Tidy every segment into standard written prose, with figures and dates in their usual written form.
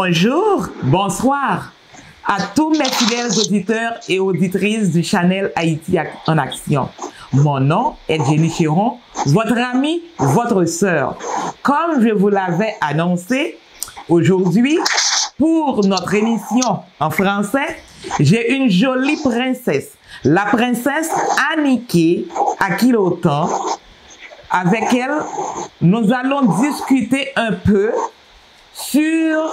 Bonjour, bonsoir à tous mes fidèles auditeurs et auditrices du Channel Haïti en Action. Mon nom est Jenny Chéron, votre amie, votre sœur. Comme je vous l'avais annoncé, aujourd'hui, pour notre émission en français, j'ai une jolie princesse, la princesse Anniké Akilotan. Avec elle, nous allons discuter un peu sur...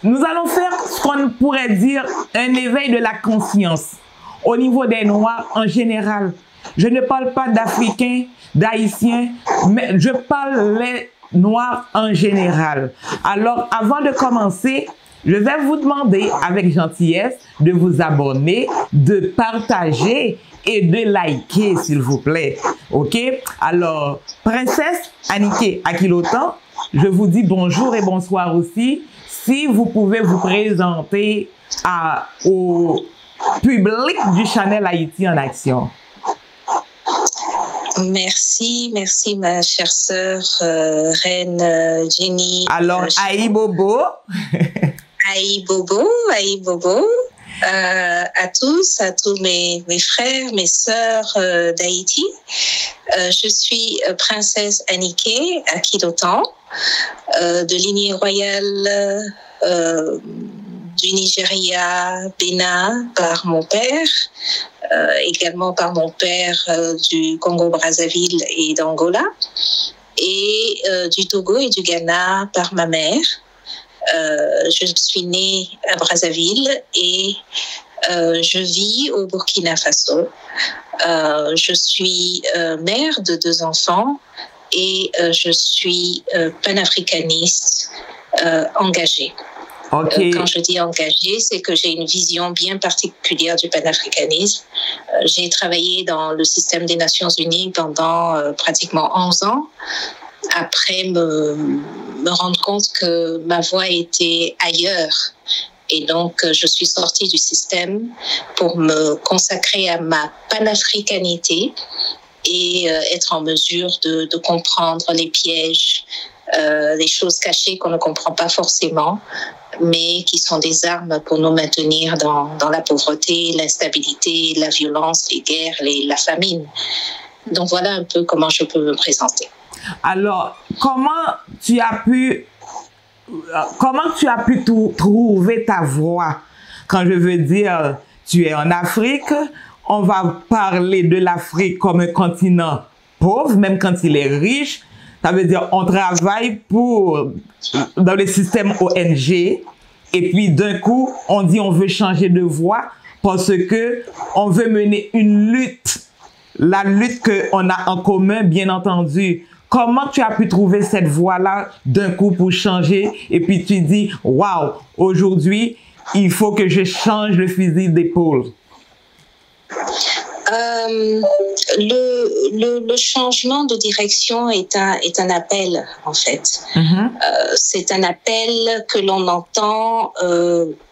Nous allons faire ce qu'on pourrait dire un éveil de la conscience au niveau des Noirs en général. Je ne parle pas d'Africains, d'Haïtiens, mais je parle des Noirs en général. Alors, avant de commencer, je vais vous demander avec gentillesse de vous abonner, de partager et de liker, s'il vous plaît. OK? Alors, princesse Anniké Akilotan, je vous dis bonjour et bonsoir aussi. Si vous pouvez vous présenter au public du Channel Haïti en Action. Merci ma chère sœur Reine Jenny. Alors, Aïe Bobo. Aïe Bobo. À tous mes frères, mes sœurs d'Haïti. Je suis princesse Anniké Akilotan, de lignée royale du Nigeria, Bénin, par mon père, également par mon père du Congo-Brazzaville et d'Angola, et du Togo et du Ghana par ma mère. Je suis née à Brazzaville et je vis au Burkina Faso. Je suis mère de 2 enfants et je suis panafricaniste engagée. Okay. Quand je dis engagée, c'est que j'ai une vision bien particulière du panafricanisme. J'ai travaillé dans le système des Nations Unies pendant pratiquement 11 ans. Après me rendre compte que ma voie était ailleurs. Et donc, je suis sortie du système pour me consacrer à ma panafricanité et être en mesure de comprendre les pièges, les choses cachées qu'on ne comprend pas forcément, mais qui sont des armes pour nous maintenir dans la pauvreté, l'instabilité, la violence, les guerres, la famine. Donc, voilà un peu comment je peux me présenter. Alors, comment tu as pu trouver ta voie? Quand je veux dire, tu es en Afrique, on va parler de l'Afrique comme un continent pauvre, même quand il est riche. Ça veut dire, on travaille dans le système ONG, et puis d'un coup, on dit on veut changer de voie parce que on veut mener une lutte. La lutte qu'on a en commun, bien entendu. Comment tu as pu trouver cette voie-là d'un coup pour changer et puis tu dis, waouh, aujourd'hui, il faut que je change le fusil d'épaule? Le changement de direction est un appel, en fait. C'est un appel que l'on entend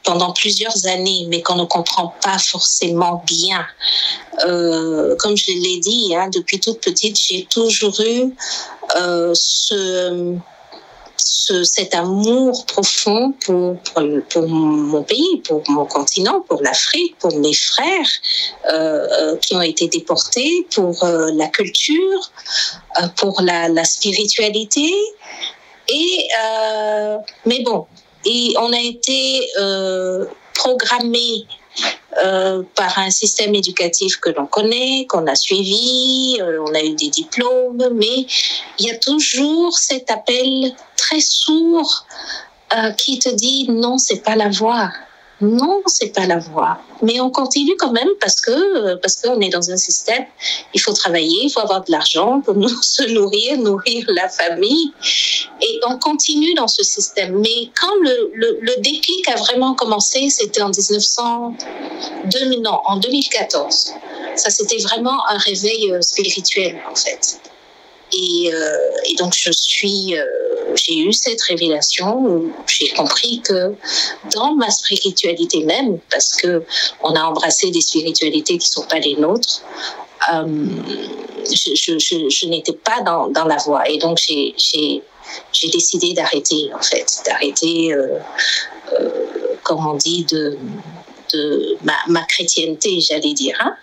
pendant plusieurs années, mais qu'on ne comprend pas forcément bien. Comme je l'ai dit, depuis toute petite, j'ai toujours eu cet amour profond pour mon pays, pour mon continent, pour l'Afrique, pour mes frères qui ont été déportés, pour la culture, pour la spiritualité. Mais bon, on a été programmés par un système éducatif que l'on connaît, qu'on a suivi, on a eu des diplômes, mais il y a toujours cet appel très sourd qui te dit non, c'est pas la voie. Non, c'est pas la voie. Mais on continue quand même parce qu'on est dans un système. Il faut travailler, il faut avoir de l'argent pour se nourrir la famille. Et on continue dans ce système. Mais quand le déclic a vraiment commencé, c'était en 2014. Ça, c'était vraiment un réveil spirituel, en fait. Et donc, j'ai eu cette révélation où j'ai compris que dans ma spiritualité même, parce que on a embrassé des spiritualités qui sont pas les nôtres, je n'étais pas dans la voie. Et donc, j'ai j'ai décidé d'arrêter, en fait, d'arrêter, comme on dit, de ma chrétienté, j'allais dire. Hein.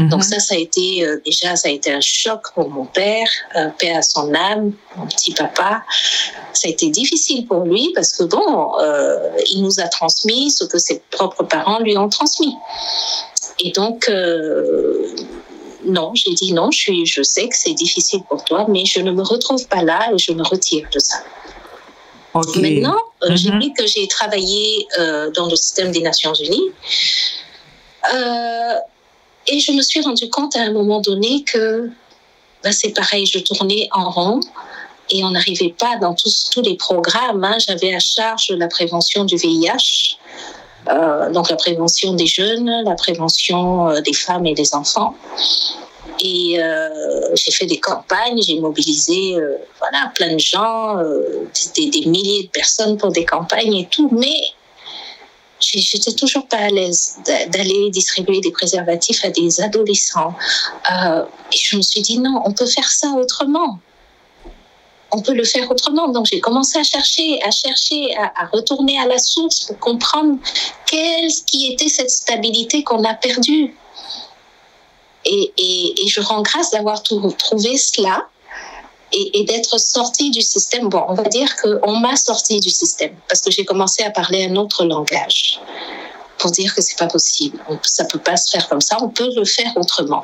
Donc ça a été déjà, ça a été un choc pour mon père, paix à son âme, mon petit papa. Ça a été difficile pour lui parce que bon, il nous a transmis ce que ses propres parents lui ont transmis. Et donc, non, j'ai dit non, je sais que c'est difficile pour toi, mais je ne me retrouve pas là et je me retire de ça. Okay. Maintenant, j'ai dit que j'ai travaillé dans le système des Nations Unies et je me suis rendu compte à un moment donné que c'est pareil, je tournais en rond et on n'arrivait pas dans tous les programmes. Hein. J'avais à charge la prévention du VIH, donc la prévention des jeunes, la prévention des femmes et des enfants. Et j'ai fait des campagnes, j'ai mobilisé voilà, plein de gens, des milliers de personnes pour des campagnes et tout, mais j'étais toujours pas à l'aise d'aller distribuer des préservatifs à des adolescents. Et je me suis dit non, on peut faire ça autrement. On peut le faire autrement. Donc j'ai commencé à chercher, à retourner à la source pour comprendre qu'est-ce qui était cette stabilité qu'on a perdue. Et je rends grâce d'avoir trouvé cela et d'être sortie du système. Bon, on va dire qu'on m'a sortie du système parce que j'ai commencé à parler un autre langage pour dire que c'est pas possible. Ça peut pas se faire comme ça, on peut le faire autrement.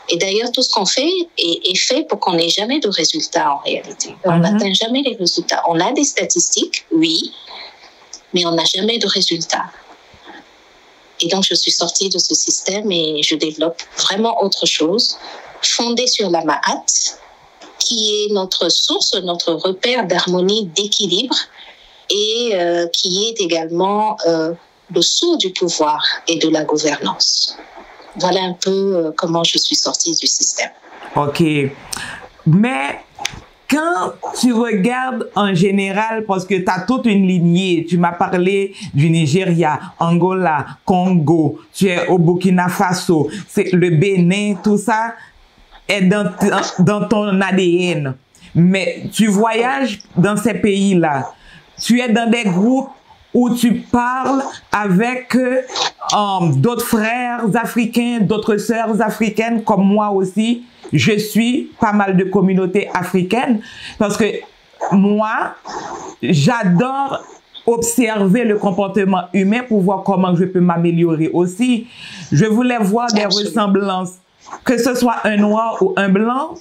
Et d'ailleurs, tout ce qu'on fait est fait pour qu'on n'ait jamais de résultats en réalité. On n'atteint jamais les résultats. On a des statistiques, oui, mais on n'a jamais de résultats. Et donc, je suis sortie de ce système et je développe vraiment autre chose, fondée sur la Ma'at, qui est notre source, notre repère d'harmonie, d'équilibre, et qui est également le sceau du pouvoir et de la gouvernance. Voilà un peu comment je suis sortie du système. OK. Mais quand tu regardes en général, parce que tu as toute une lignée, tu m'as parlé du Nigeria, Angola, Congo, tu es au Burkina Faso, c'est le Bénin, tout ça est dans ton ADN. Mais tu voyages dans ces pays-là, tu es dans des groupes où tu parles avec d'autres frères africains, d'autres sœurs africaines comme moi aussi. Je suis pas mal de communautés africaines parce que moi, j'adore observer le comportement humain pour voir comment je peux m'améliorer aussi. Je voulais voir des ressemblances, que ce soit un noir ou un blanc.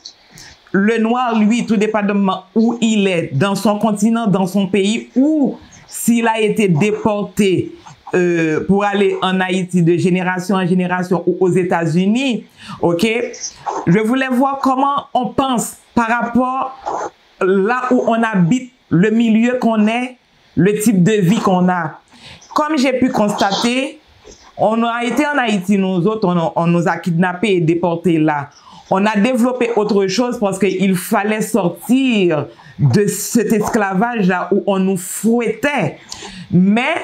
Le noir, lui, tout dépendamment où il est, dans son continent, dans son pays, ou s'il a été déporté pour aller en Haïti de génération en génération ou aux États-Unis, ok? Je voulais voir comment on pense par rapport là où on habite, le milieu qu'on est, le type de vie qu'on a. Comme j'ai pu constater, on a été en Haïti, nous autres, on nous a kidnappés et déportés là. On a développé autre chose parce qu'il fallait sortir de cet esclavage-là où on nous fouettait. Mais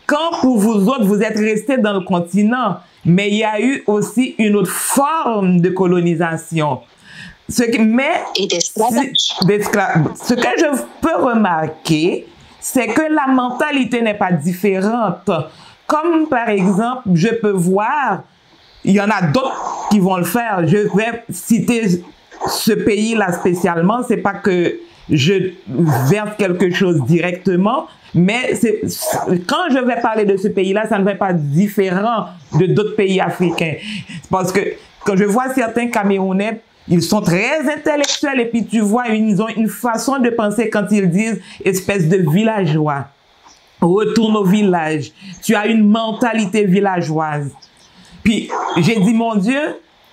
quand pour vous autres, vous êtes restés dans le continent, mais il y a eu aussi une autre forme de colonisation. Ce que je peux remarquer, c'est que la mentalité n'est pas différente. Comme par exemple, je peux voir, il y en a d'autres qui vont le faire. Je vais citer ce pays-là spécialement. C'est pas que je verse quelque chose directement, mais quand je vais parler de ce pays-là, ça ne va pas être différent de d'autres pays africains. Parce que quand je vois certains Camerounais, ils sont très intellectuels et puis tu vois, ils ont une façon de penser quand ils disent espèce de villageois. Retourne au village. Tu as une mentalité villageoise. Puis j'ai dit, mon Dieu,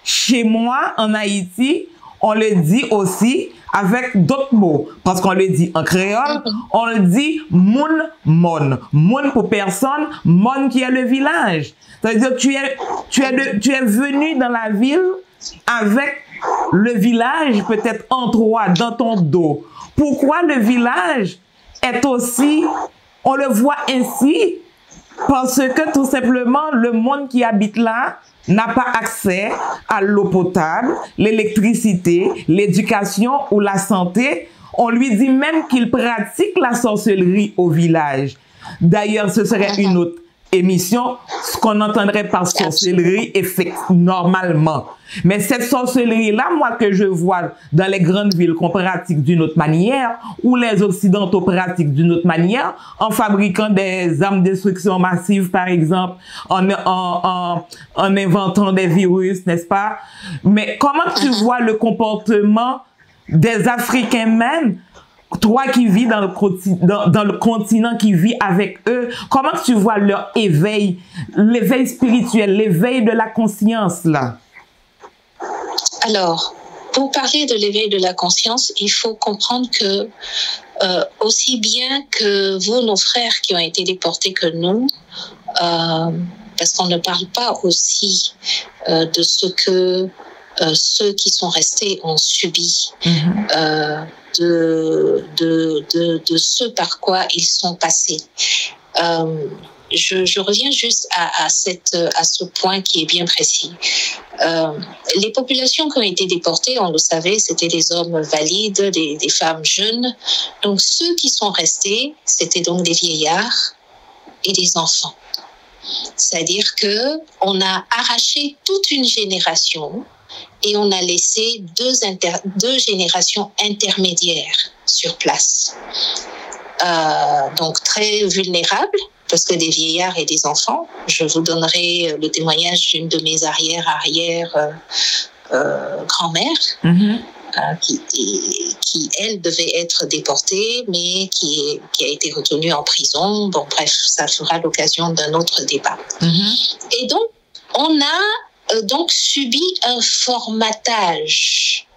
chez moi, en Haïti, on le dit aussi avec d'autres mots. Parce qu'on le dit en créole, on le dit moun, mon. Moun pour personne, mon qui est le village. C'est-à-dire tu es venu dans la ville avec le village peut-être en toi, dans ton dos. Pourquoi le village est aussi, on le voit ainsi? Parce que tout simplement, le monde qui habite là n'a pas accès à l'eau potable, l'électricité, l'éducation ou la santé. On lui dit même qu'il pratique la sorcellerie au village. D'ailleurs, ce serait une autre émission, ce qu'on entendrait par sorcellerie, normalement. Mais cette sorcellerie-là, moi, que je vois dans les grandes villes qu'on pratique d'une autre manière, ou les Occidentaux pratiquent d'une autre manière, en fabriquant des armes de destruction massive, par exemple, en inventant des virus, n'est-ce pas? Mais comment tu vois le comportement des Africains même, toi qui vis dans le continent, qui vit avec eux, comment tu vois leur éveil, l'éveil spirituel, l'éveil de la conscience, là? Alors, pour parler de l'éveil de la conscience, il faut comprendre que aussi bien que vous, nos frères qui ont été déportés que nous, parce qu'on ne parle pas aussi de ce que ceux qui sont restés ont subi, de ce par quoi ils sont passés. Je reviens juste à ce point qui est bien précis. Les populations qui ont été déportées, on le savait, c'était des hommes valides, des femmes jeunes. Donc ceux qui sont restés, c'était donc des vieillards et des enfants. C'est-à-dire que on a arraché toute une génération et on a laissé deux générations intermédiaires sur place. Donc très vulnérables, parce que des vieillards et des enfants. Je vous donnerai le témoignage d'une de mes grand-mères, qui, elle, devait être déportée, mais qui a été retenue en prison. Bon, bref, ça fera l'occasion d'un autre débat. Et donc, on a donc subi un formatage,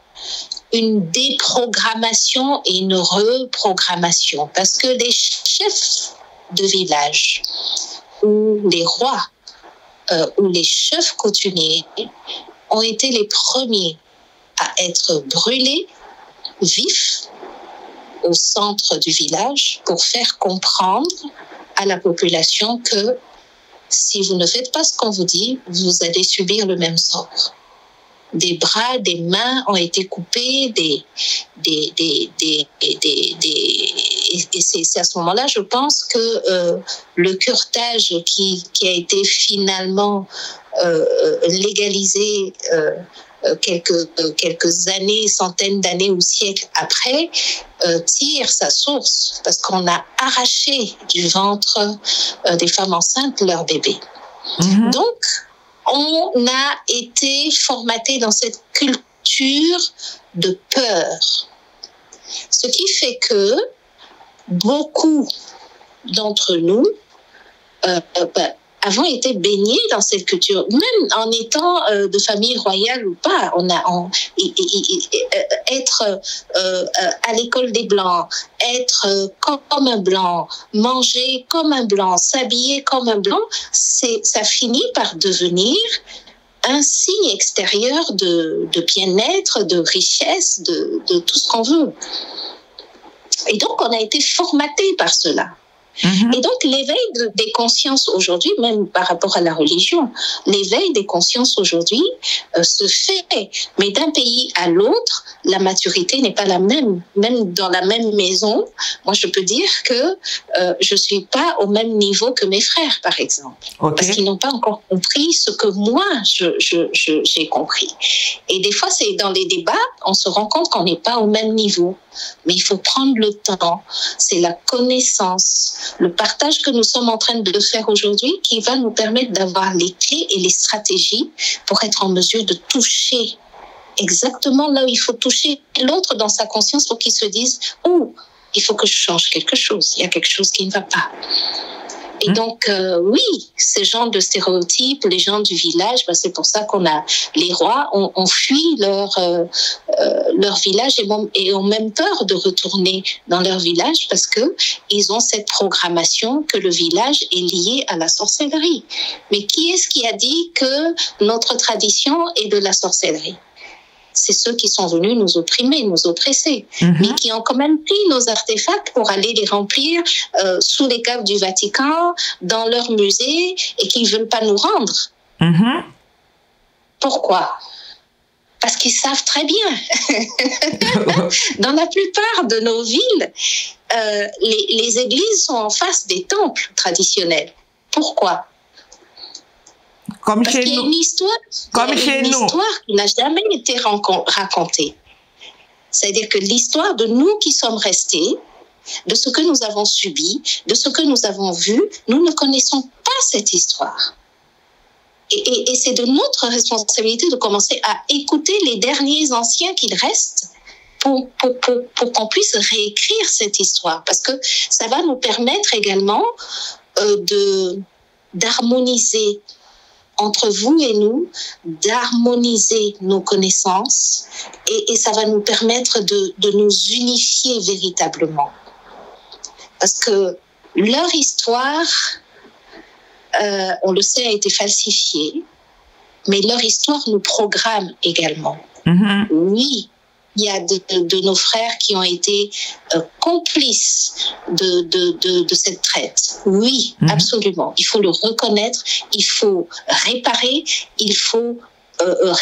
une déprogrammation et une reprogrammation, parce que les chefs de village ou les rois ou les chefs coutumiers ont été les premiers à être brûlés vifs au centre du village pour faire comprendre à la population que si vous ne faites pas ce qu'on vous dit, vous allez subir le même sort. Des bras, des mains ont été coupés, et c'est à ce moment-là, je pense que le curetage qui a été finalement légalisé quelques années, centaines d'années ou siècles après, tire sa source parce qu'on a arraché du ventre des femmes enceintes leur bébé. Donc, on a été formaté dans cette culture de peur. Ce qui fait que beaucoup d'entre nous avons été baignés dans cette culture, même en étant de famille royale ou pas. Être à l'école des Blancs, être comme un Blanc, manger comme un Blanc, s'habiller comme un Blanc, ça finit par devenir un signe extérieur de bien-être, de richesse, de tout ce qu'on veut. Et donc, on a été formaté par cela. Et donc, l'éveil des consciences aujourd'hui, même par rapport à la religion, l'éveil des consciences aujourd'hui se fait. Mais d'un pays à l'autre, la maturité n'est pas la même. Même dans la même maison, moi, je peux dire que je ne suis pas au même niveau que mes frères, par exemple. Parce qu'ils n'ont pas encore compris ce que moi, j'ai compris. Et des fois, c'est dans les débats, on se rend compte qu'on n'est pas au même niveau. Mais il faut prendre le temps. C'est la connaissance, le partage que nous sommes en train de faire aujourd'hui qui va nous permettre d'avoir les clés et les stratégies pour être en mesure de toucher exactement là où il faut toucher l'autre dans sa conscience pour qu'il se dise « Oh, il faut que je change quelque chose. Il y a quelque chose qui ne va pas. » Et donc, oui, ces gens de stéréotypes, les gens du village, c'est pour ça qu'on a les rois, ont fui leur village et ont même peur de retourner dans leur village parce qu'ils ont cette programmation que le village est lié à la sorcellerie. Mais qui est-ce qui a dit que notre tradition est de la sorcellerie ? C'est ceux qui sont venus nous opprimer, nous oppresser, mais qui ont quand même pris nos artefacts pour aller les remplir sous les caves du Vatican, dans leur musée, et qui ne veulent pas nous rendre. Pourquoi ? Parce qu'ils savent très bien. Dans la plupart de nos villes, les églises sont en face des temples traditionnels. Pourquoi? Comme Parce chez qu'il y a nous. une histoire, Comme chez nous. histoire qui n'a jamais été racontée. C'est-à-dire que l'histoire de nous qui sommes restés, de ce que nous avons subi, de ce que nous avons vu, nous ne connaissons pas cette histoire. Et c'est de notre responsabilité de commencer à écouter les derniers anciens qu'il reste pour qu'on puisse réécrire cette histoire. Parce que ça va nous permettre également d'harmoniser entre vous et nous, d'harmoniser nos connaissances et ça va nous permettre de nous unifier véritablement. Parce que leur histoire, on le sait, a été falsifiée, mais leur histoire nous programme également. Mm-hmm. Oui, il y a de nos frères qui ont été complices de cette traite. Oui, absolument. Il faut le reconnaître, il faut réparer, il faut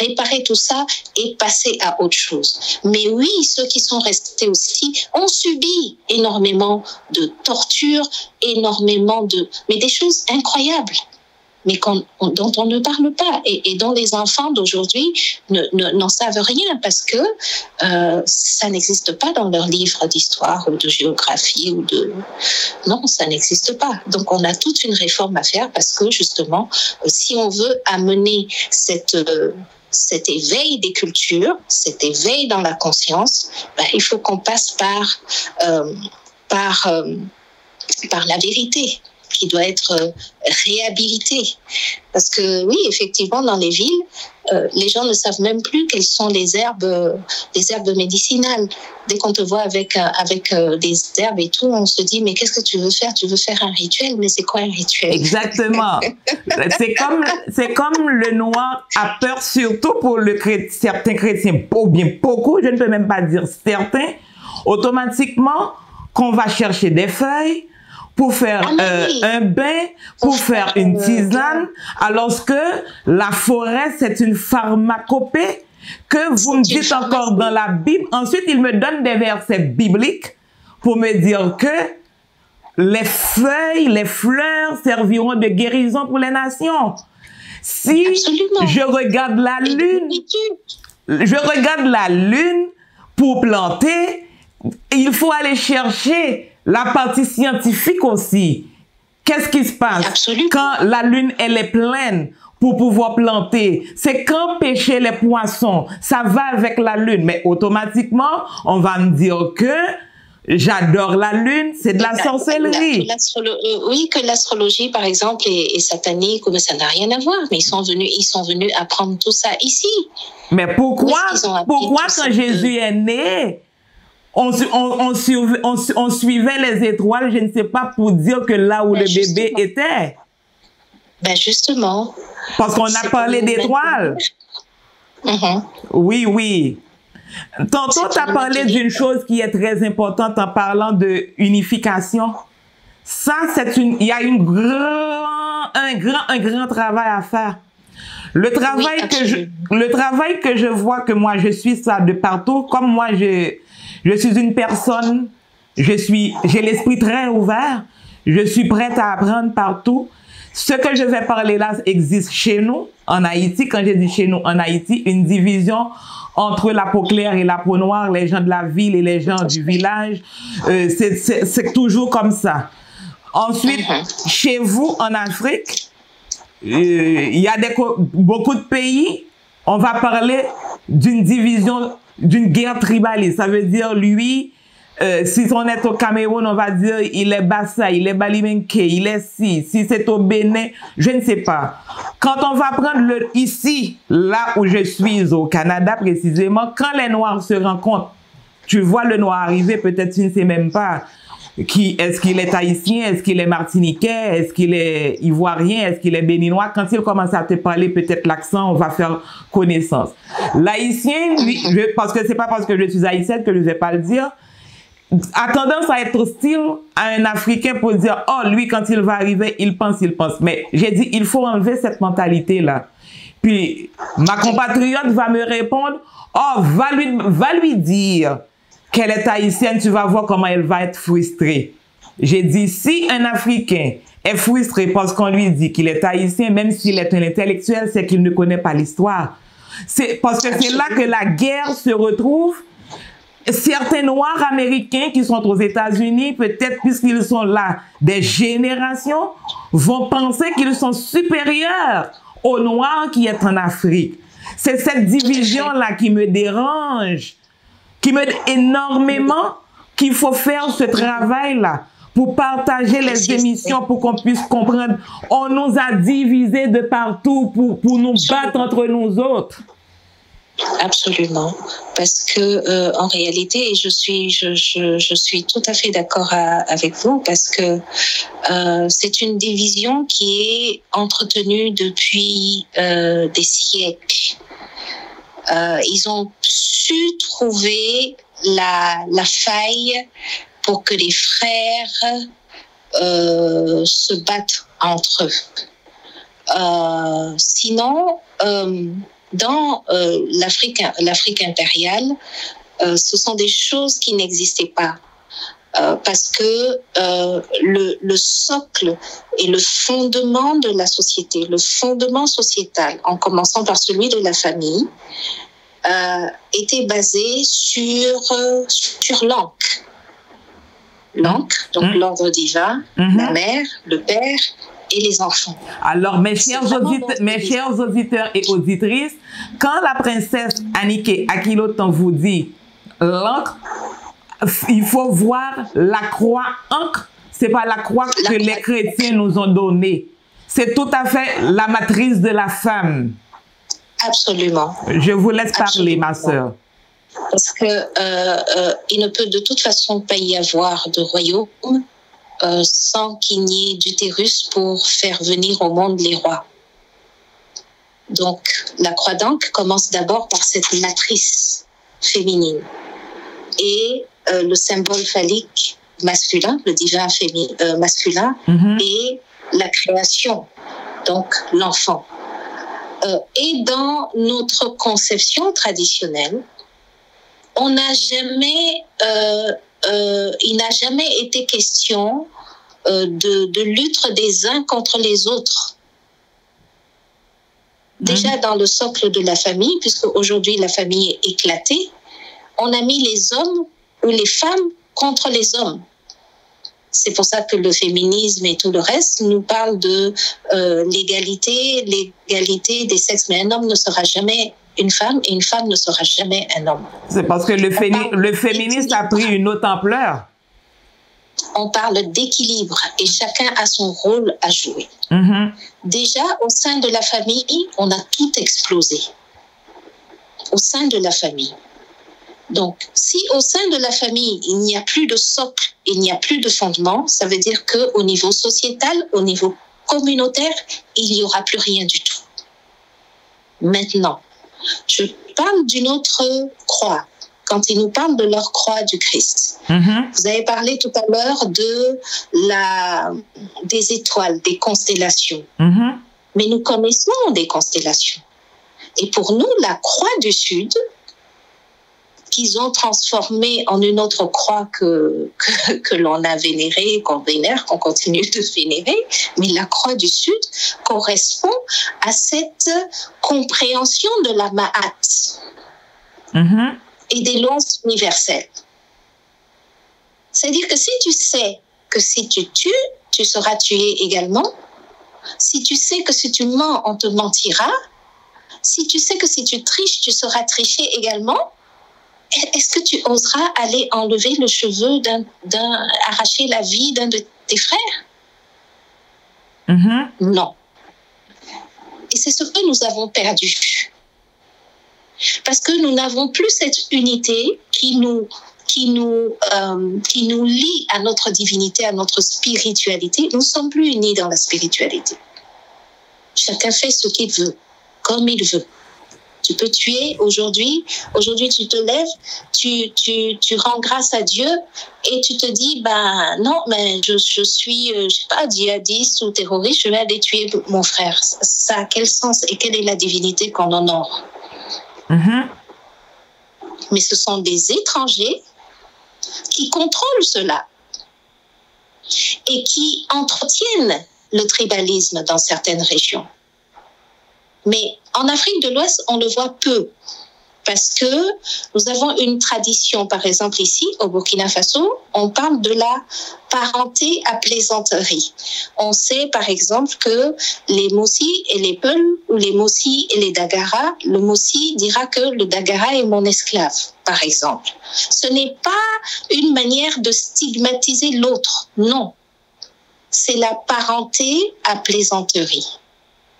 réparer tout ça et passer à autre chose. Mais oui, ceux qui sont restés aussi ont subi énormément de tortures, mais des choses incroyables, mais dont on ne parle pas et dont les enfants d'aujourd'hui n'en savent rien parce que ça n'existe pas dans leurs livres d'histoire ou de géographie Non, ça n'existe pas. Donc on a toute une réforme à faire parce que justement, si on veut amener cet éveil des cultures, cet éveil dans la conscience, il faut qu'on passe par la vérité, qui doit être réhabilité. Parce que oui, effectivement, dans les villes, les gens ne savent même plus quelles sont les herbes médicinales. Dès qu'on te voit avec des herbes et tout, on se dit, mais qu'est-ce que tu veux faire? Tu veux faire un rituel? Mais c'est quoi un rituel? Exactement. C'est comme le noir a peur, surtout pour certains chrétiens, ou bien beaucoup, je ne peux même pas dire certains, automatiquement, qu'on va chercher des feuilles, pour faire un bain, pour faire une tisane, alors que la forêt, c'est une pharmacopée que vous me dites encore dans la Bible. Ensuite, il me donne des versets bibliques pour me dire que les feuilles, les fleurs serviront de guérison pour les nations. Si je regarde la lune pour planter, il faut aller chercher la partie scientifique aussi. Qu'est-ce qui se passe? Absolument. Quand la lune, elle est pleine pour pouvoir planter? C'est quand pêcher les poissons. Ça va avec la lune. Mais automatiquement, on va me dire que j'adore la lune, c'est de la sorcellerie. Oui, que l'astrologie, par exemple, est satanique, mais ça n'a rien à voir. Mais ils sont venus apprendre tout ça ici. Mais pourquoi quand Jésus est né, on suivait les étoiles, je ne sais pas, pour dire que là où le bébé était. Ben justement. Parce qu'on a parlé d'étoiles. Oui, oui. Tantôt, tu as parlé d'une chose qui est très importante en parlant de unification. Ça, il y a un grand travail à faire. Le travail que je vois, que moi je suis ça de partout, comme moi je suis une personne, j'ai l'esprit très ouvert, je suis prête à apprendre partout. Ce que je vais parler là existe chez nous, en Haïti. Quand je dis chez nous, en Haïti, une division entre la peau claire et la peau noire, les gens de la ville et les gens du village. C'est toujours comme ça. Ensuite, chez vous, en Afrique, il y a beaucoup de pays, on va parler d'une division, d'une guerre tribaliste. Ça veut dire, lui, si on est au Cameroun, on va dire, il est Bassa, il est Balimenke, il est si c'est au Bénin, je ne sais pas. Quand on va prendre ici, là où je suis, au Canada précisément, quand les Noirs se rencontrent, tu vois le Noir arriver, peut-être tu ne sais même pas est-ce qu'il est haïtien, est-ce qu'il est martiniquais, est-ce qu'il est ivoirien, est-ce qu'il est béninois. Quand il commence à te parler, peut-être l'accent, on va faire connaissance. L'haïtien, lui, parce que c'est pas parce que je suis haïtienne que je ne vais pas le dire, a tendance à être hostile à un Africain pour dire, oh, lui, quand il va arriver, il pense. Mais j'ai dit, il faut enlever cette mentalité-là. Puis, ma compatriote va me répondre, oh, va lui dire qu'elle est haïtienne, tu vas voir comment elle va être frustrée. J'ai dit, si un Africain est frustré parce qu'on lui dit qu'il est haïtien, même s'il est un intellectuel, c'est qu'il ne connaît pas l'histoire. C'est parce que c'est là que la guerre se retrouve. Certains Noirs américains qui sont aux États-Unis, peut-être puisqu'ils sont là des générations, vont penser qu'ils sont supérieurs aux Noirs qui est en Afrique. C'est cette division-là qui me dérange, qui m'aide énormément, qu'il faut faire ce travail-là pour partager les émissions, pour qu'on puisse comprendre. On nous a divisés de partout pour nous battre entre nous autres. Absolument, parce que en réalité, je suis tout à fait d'accord avec vous, parce que c'est une division qui est entretenue depuis des siècles. Ils ont su trouver la faille pour que les frères se battent entre eux. Sinon, dans l'Afrique impériale, ce sont des choses qui n'existaient pas. Parce que le socle et le fondement de la société, le fondement sociétal, en commençant par celui de la famille, était basé sur l'Ankh. L'Ankh, donc l'ordre divin, la mère, le père et les enfants. Alors, mes chers auditeurs et auditrices, quand la princesse Anniké Akiloton vous dit l'Ankh, il faut voir la croix Ankh. C'est pas la croix que les chrétiens nous ont donnée. C'est tout à fait la matrice de la femme. Absolument. Je vous laisse parler, ma sœur. Parce que il ne peut de toute façon pas y avoir de royaume sans qu'il n'y ait d'utérus pour faire venir au monde les rois. Donc, la croix d'Ankh commence d'abord par cette matrice féminine. Et le symbole phallique masculin, le divin masculin, et la création, donc l'enfant. Et dans notre conception traditionnelle, il n'a jamais été question de lutte des uns contre les autres. Déjà dans le socle de la famille, puisque aujourd'hui la famille est éclatée, on a mis les hommes ou les femmes contre les hommes. C'est pour ça que le féminisme et tout le reste nous parlent de l'égalité des sexes. Mais un homme ne sera jamais une femme et une femme ne sera jamais un homme. C'est parce que le féminisme a pris une autre ampleur. On parle d'équilibre et chacun a son rôle à jouer. Déjà, au sein de la famille, on a tout explosé. Au sein de la famille. Donc, si au sein de la famille, il n'y a plus de socle, il n'y a plus de fondement, ça veut dire qu'au niveau sociétal, au niveau communautaire, il n'y aura plus rien du tout. Maintenant, je parle d'une autre croix. Quand il nous parle de leur croix du Christ. Vous avez parlé tout à l'heure des étoiles, des constellations. Mais nous connaissons des constellations. Et pour nous, la croix du Sud, qu'ils ont transformée en une autre croix que l'on a vénérée, qu'on vénère, qu'on continue de vénérer, mais la croix du Sud correspond à cette compréhension de la Ma'at et des lois universelles. C'est-à-dire que si tu sais que si tu tues, tu seras tué également, si tu sais que si tu mens, on te mentira, si tu sais que si tu triches, tu seras triché également, est-ce que tu oseras aller enlever le cheveu arracher la vie d'un de tes frères? Non. Et c'est ce que nous avons perdu. Parce que nous n'avons plus cette unité qui nous lie à notre divinité, à notre spiritualité. Nous ne sommes plus unis dans la spiritualité. Chacun fait ce qu'il veut, comme il veut. Tu peux tuer aujourd'hui. Aujourd'hui, tu te lèves, tu rends grâce à Dieu et tu te dis, ben non, mais je suis, je sais pas, djihadiste ou terroriste, je vais aller tuer mon frère. Ça a quel sens et quelle est la divinité qu'on honore? Mais ce sont des étrangers qui contrôlent cela et qui entretiennent le tribalisme dans certaines régions. Mais en Afrique de l'Ouest, on le voit peu parce que nous avons une tradition, par exemple ici, au Burkina Faso, on parle de la parenté à plaisanterie. On sait, par exemple, que les Mossi et les Peuls, ou les Mossi et les Dagara, le Mossi dira que le Dagara est mon esclave, par exemple. Ce n'est pas une manière de stigmatiser l'autre, non. C'est la parenté à plaisanterie.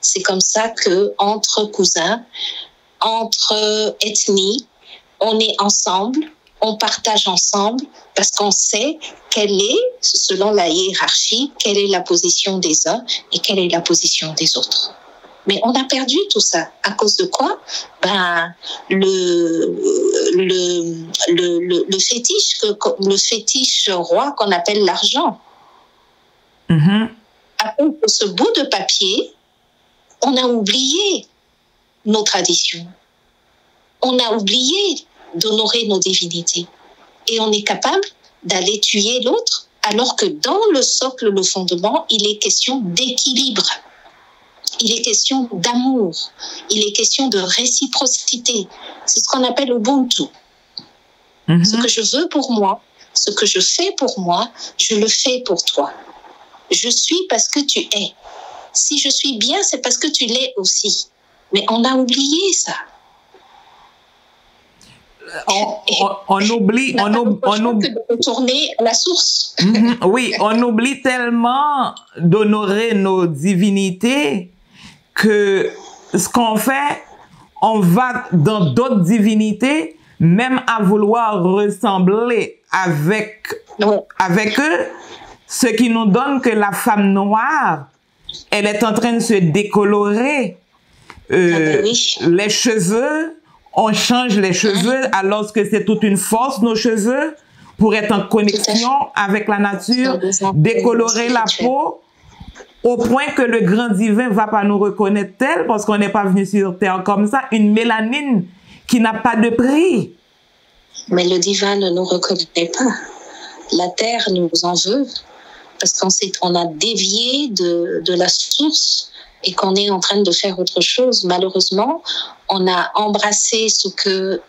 C'est comme ça que entre cousins, entre ethnies, on est ensemble, on partage ensemble parce qu'on sait quelle est, selon la hiérarchie, quelle est la position des uns et quelle est la position des autres. Mais on a perdu tout ça. À cause de quoi? Ben, le fétiche roi qu'on appelle l'argent. À cause de ce bout de papier, on a oublié nos traditions. On a oublié d'honorer nos divinités. Et on est capable d'aller tuer l'autre, alors que dans le socle, le fondement, il est question d'équilibre. Il est question d'amour. Il est question de réciprocité. C'est ce qu'on appelle Ubuntu. Ce que je veux pour moi, ce que je fais pour moi, je le fais pour toi. Je suis parce que tu es. Si je suis bien, c'est parce que tu l'es aussi. Mais on a oublié ça. On oublie de retourner à la source. Oui, on oublie tellement d'honorer nos divinités que ce qu'on fait, on va dans d'autres divinités, même à vouloir ressembler avec eux, ce qui nous donne que la femme noire, elle est en train de se décolorer. Les cheveux, on change les cheveux alors que c'est toute une force, nos cheveux, pour être en connexion avec la nature, décolorer la peau, au point que le grand divin ne va pas nous reconnaître tel, parce qu'on n'est pas venu sur terre comme ça, une mélanine qui n'a pas de prix. Mais le divin ne nous reconnaît pas. La terre nous en veut, parce qu'on a dévié de la source et qu'on est en train de faire autre chose. Malheureusement, on a embrassé ce que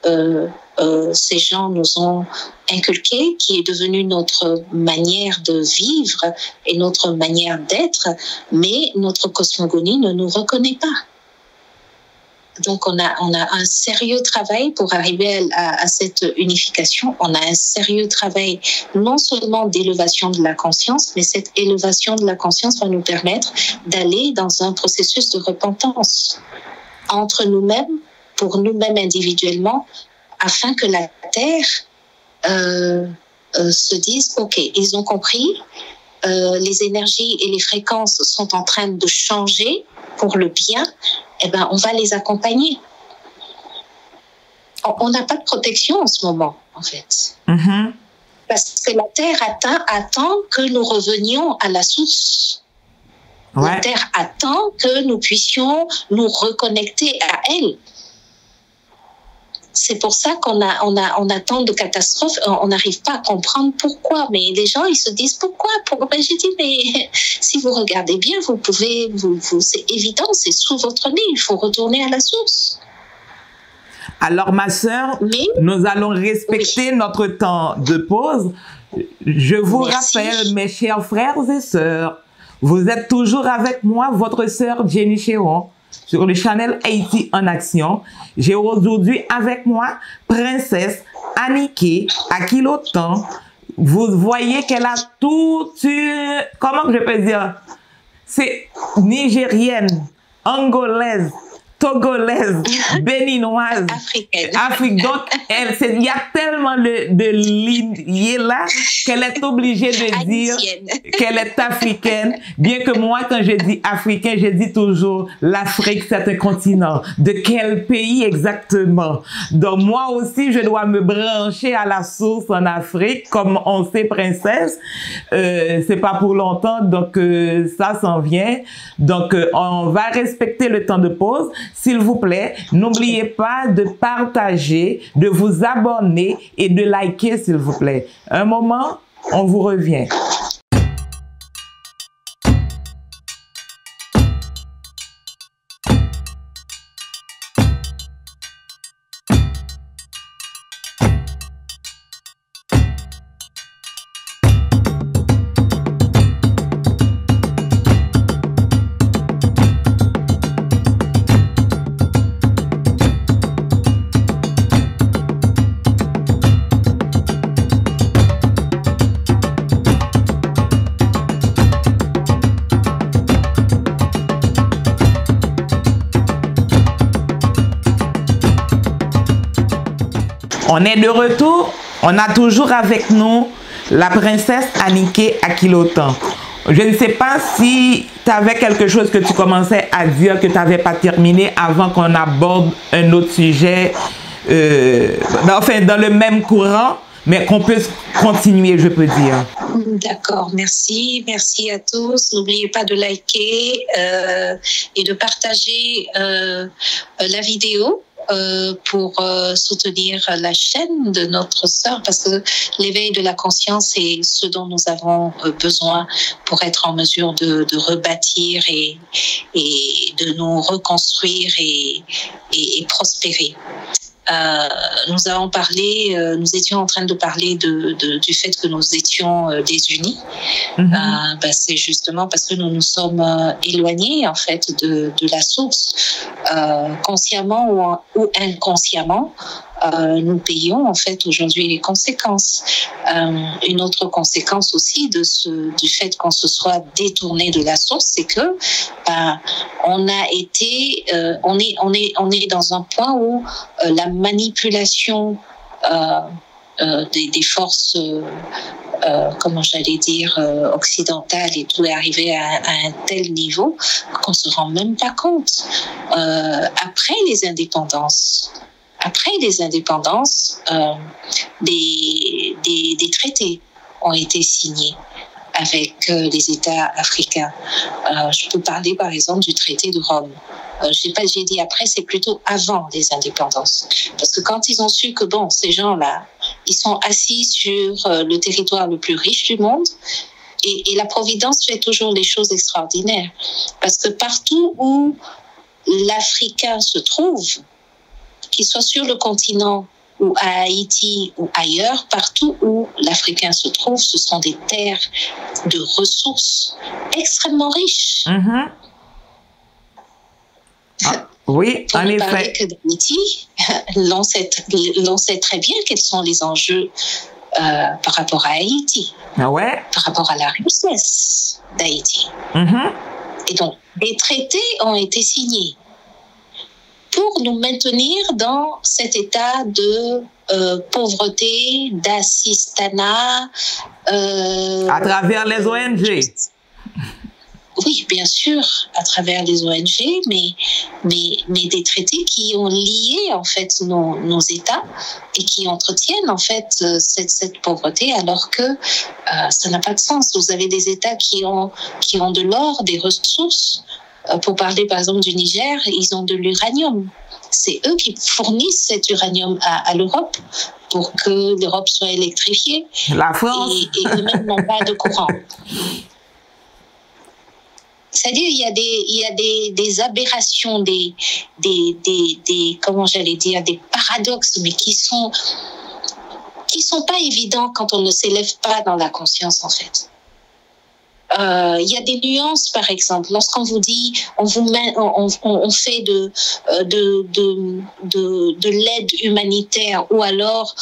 ces gens nous ont inculqué, qui est devenu notre manière de vivre et notre manière d'être, mais notre cosmogonie ne nous reconnaît pas. Donc, on a un sérieux travail pour arriver à cette unification. On a un sérieux travail non seulement d'élévation de la conscience, mais cette élévation de la conscience va nous permettre d'aller dans un processus de repentance entre nous-mêmes, pour nous-mêmes individuellement, afin que la Terre se dise, OK, ils ont compris, les énergies et les fréquences sont en train de changer pour le bien, eh ben, on va les accompagner. On n'a pas de protection en ce moment, en fait. Parce que la Terre attend que nous revenions à la source. La Terre attend que nous puissions nous reconnecter à elle. C'est pour ça qu'on a tant de catastrophes. On n'arrive pas à comprendre pourquoi. Mais les gens, ils se disent pourquoi. Ben, j'ai dit, mais si vous regardez bien, vous pouvez, c'est évident, c'est sous votre nez. Il faut retourner à la source. Alors, ma sœur, nous allons respecter notre temps de pause. Je vous rappelle, mes chers frères et sœurs, vous êtes toujours avec moi, votre sœur Jenny Chéron, sur le channel Haïti en Action. J'ai aujourd'hui avec moi Princesse Anniké Akilotan. Vous voyez qu'elle a toute une... Comment je peux dire? C'est nigérienne, angolaise, togolaise, béninoise, africaine. Donc, il y a tellement de lignes là qu'elle est obligée de dire qu'elle est africaine. Bien que moi, quand je dis africain, je dis toujours l'Afrique, c'est un continent. De quel pays exactement? Donc, moi aussi, je dois me brancher à la source en Afrique, comme on sait, princesse. C'est pas pour longtemps, donc ça s'en vient. Donc, on va respecter le temps de pause. S'il vous plaît, n'oubliez pas de partager, de vous abonner et de liker, s'il vous plaît. Un moment, on vous revient. On est de retour. On a toujours avec nous la princesse Anniké Akilotan. Je ne sais pas si tu avais quelque chose que tu commençais à dire que tu n'avais pas terminé avant qu'on aborde un autre sujet, enfin dans le même courant, mais qu'on peut continuer, je peux dire. D'accord, merci. Merci à tous. N'oubliez pas de liker et de partager la vidéo. Pour soutenir la chaîne de notre sœur, parce que l'éveil de la conscience est ce dont nous avons besoin pour être en mesure de rebâtir et de nous reconstruire et prospérer. Nous avons parlé, nous étions en train de parler du fait que nous étions désunis. C'est justement parce que nous nous sommes éloignés en fait de la source, consciemment ou inconsciemment. Nous payons en fait aujourd'hui les conséquences. Une autre conséquence aussi du fait qu'on se soit détourné de la source, c'est que on a été, on est dans un point où la manipulation des forces, comment j'allais dire, occidentales et tout est arrivé à un tel niveau qu'on se rend même pas compte. Après les indépendances, des traités ont été signés avec les États africains. Je peux parler par exemple du traité de Rome. J'ai dit après, c'est plutôt avant les indépendances. Parce que quand ils ont su que bon, ces gens-là, ils sont assis sur le territoire le plus riche du monde, et la Providence fait toujours des choses extraordinaires. Parce que partout où l'Africain se trouve, qu'il soit sur le continent ou à Haïti ou ailleurs, partout où l'Africain se trouve, ce sont des terres de ressources extrêmement riches. Oui, pour en ne parler effet. que d'Haïti, l'on sait très bien quels sont les enjeux par rapport à Haïti, Ouais. par rapport à la richesse d'Haïti. Et donc, des traités ont été signés pour nous maintenir dans cet état de pauvreté, d'assistanat. À travers les ONG. Oui, bien sûr, à travers les ONG, mais des traités qui ont lié en fait nos États et qui entretiennent en fait cette pauvreté, alors que ça n'a pas de sens. Vous avez des États qui ont de l'or, des ressources. Pour parler par exemple du Niger, ils ont de l'uranium. C'est eux qui fournissent cet uranium à l'Europe pour que l'Europe soit électrifiée. La France. Et eux-mêmes n'ont pas de courant. C'est-à-dire, il y a des aberrations, des comment j'allais dire, des paradoxes, mais qui sont pas évidents quand on ne s'élève pas dans la conscience, en fait. Il y a des nuances, par exemple, lorsqu'on vous dit, on fait de l'aide humanitaire, ou alors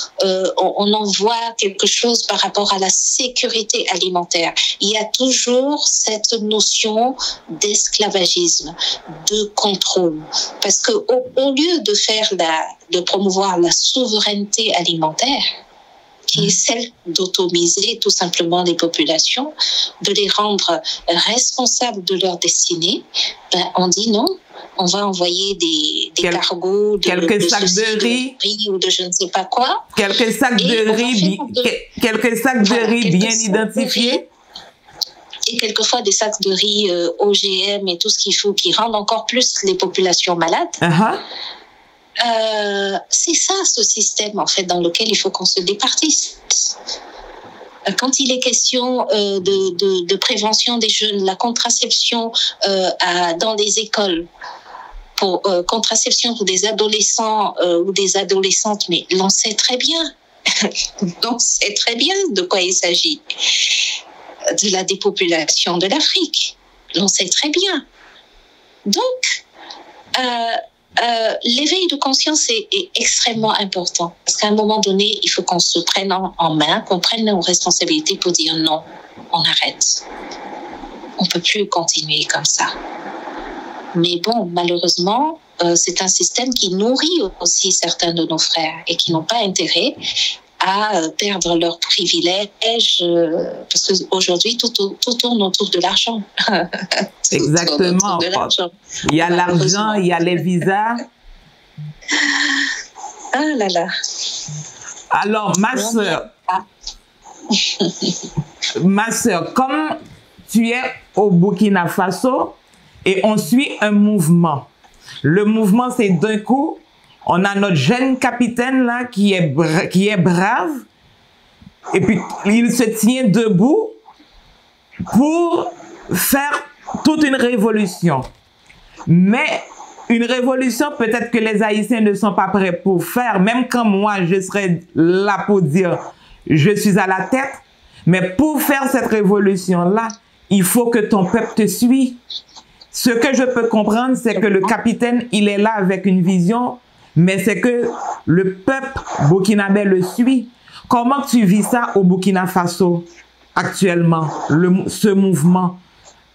on envoie quelque chose par rapport à la sécurité alimentaire. Il y a toujours cette notion d'esclavagisme, de contrôle, parce que au lieu de promouvoir la souveraineté alimentaire, qui est celle d'automiser tout simplement les populations, de les rendre responsables de leur destinée, on dit non, on va envoyer des cargos quelques sacs de riz ou de je ne sais pas quoi. Quelques sacs de riz bien identifiés. Et quelquefois des sacs de riz OGM et tout ce qu'il faut, qui rendent encore plus les populations malades. C'est ça, ce système, en fait, dans lequel il faut qu'on se départisse. Quand il est question de prévention des jeunes, la contraception dans les écoles, contraception pour des adolescents ou des adolescentes, mais l'on sait très bien. On sait très bien de quoi il s'agit. De la dépopulation de l'Afrique. L'on sait très bien. Donc, l'éveil de conscience est extrêmement important, parce qu'à un moment donné, il faut qu'on se prenne en main, qu'on prenne nos responsabilités pour dire non, on arrête. On ne peut plus continuer comme ça. Mais bon, malheureusement, c'est un système qui nourrit aussi certains de nos frères et qui n'ont pas intérêt à perdre leurs privilèges, parce qu'aujourd'hui, tout tourne autour de l'argent. Exactement. Il y a l'argent, il y a les visas. Ah là là. Alors, ma sœur, comme tu es au Burkina Faso et on suit un mouvement, le mouvement, c'est d'un coup, on a notre jeune capitaine là qui est brave et puis il se tient debout pour faire toute une révolution. Mais une révolution peut-être que les Haïtiens ne sont pas prêts pour faire, même quand moi je serais là pour dire je suis à la tête, mais pour faire cette révolution-là, il faut que ton peuple te suive. Ce que je peux comprendre, c'est que le capitaine, il est là avec une vision, mais c'est que le peuple burkinabé le suit. Comment tu vis ça au Burkina Faso actuellement, ce mouvement,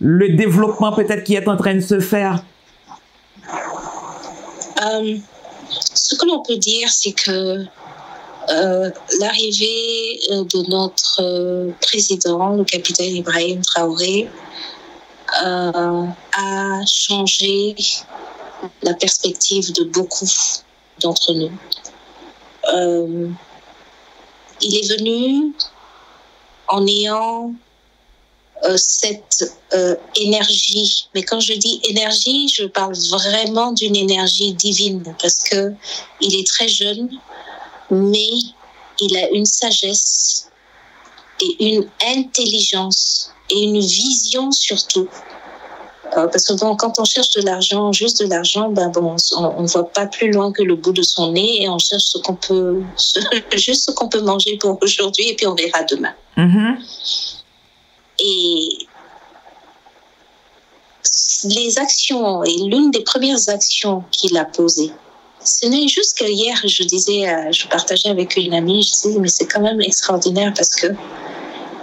le développement peut-être qui est en train de se faire? Ce que l'on peut dire, c'est que l'arrivée de notre président, le capitaine Ibrahim Traoré, a changé la perspective de beaucoup d'entre nous. Il est venu en ayant cette énergie. Mais quand je dis énergie, je parle vraiment d'une énergie divine, parce que il est très jeune, mais il a une sagesse et une intelligence et une vision surtout. Parce que bon, quand on cherche de l'argent, juste de l'argent, on ne voit pas plus loin que le bout de son nez et on cherche juste ce qu'on peut manger pour aujourd'hui et puis on verra demain. Et les actions, et l'une des premières actions qu'il a posées, ce n'est juste que hier, je partageais avec une amie, je disais, mais c'est quand même extraordinaire parce que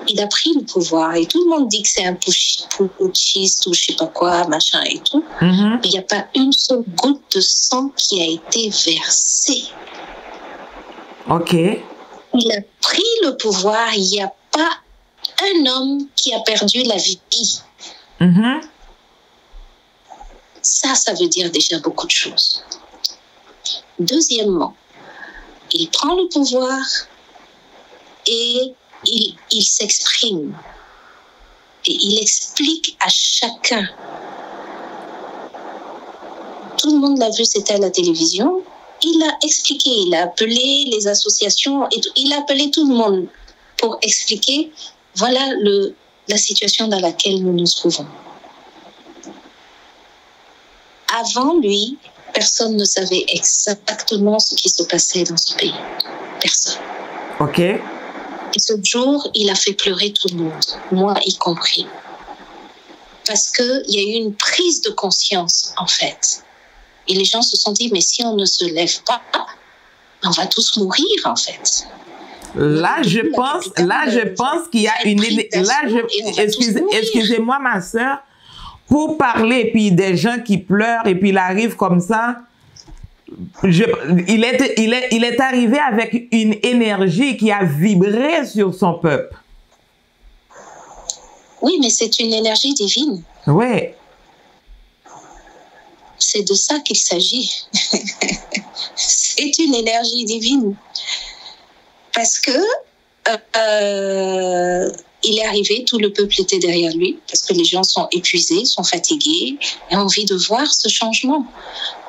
il a pris le pouvoir et tout le monde dit que c'est un putschiste ou je sais pas quoi, machin et tout. Mais il n'y a pas une seule goutte de sang qui a été versée. Ok. Il a pris le pouvoir, il n'y a pas un homme qui a perdu la vie. Ça veut dire déjà beaucoup de choses. Deuxièmement, il prend le pouvoir et il s'exprime. Et il explique à chacun. Tout le monde l'a vu, c'était à la télévision. Il a expliqué, il a appelé les associations, et il a appelé tout le monde pour expliquer, voilà la situation dans laquelle nous nous trouvons. Avant lui, personne ne savait exactement ce qui se passait dans ce pays. Personne. Ok. Et ce jour, il a fait pleurer tout le monde, moi y compris. parce qu'il y a eu une prise de conscience, en fait. Et les gens se sont dit, mais si on ne se lève pas, on va tous mourir, en fait. Là, je pense qu'il y a une... Excusez-moi, ma sœur, pour parler, et puis des gens qui pleurent, et puis il arrive comme ça, il est arrivé avec une énergie qui a vibré sur son peuple. Oui, mais c'est une énergie divine. Oui. C'est de ça qu'il s'agit. C'est une énergie divine. Parce que il est arrivé, tout le peuple était derrière lui, parce que les gens sont épuisés, sont fatigués, et ont envie de voir ce changement.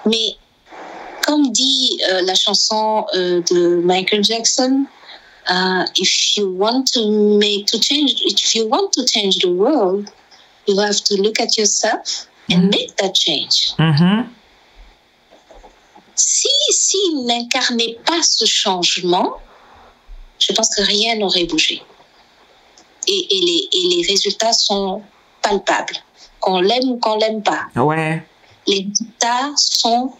Mais comme dit la chanson de Michael Jackson, if you want to change the world, you have to look at yourself and make that change. S'il n'incarnait pas ce changement, je pense que rien n'aurait bougé. Et les résultats sont palpables, qu'on l'aime ou qu'on l'aime pas. Ouais. Les résultats sont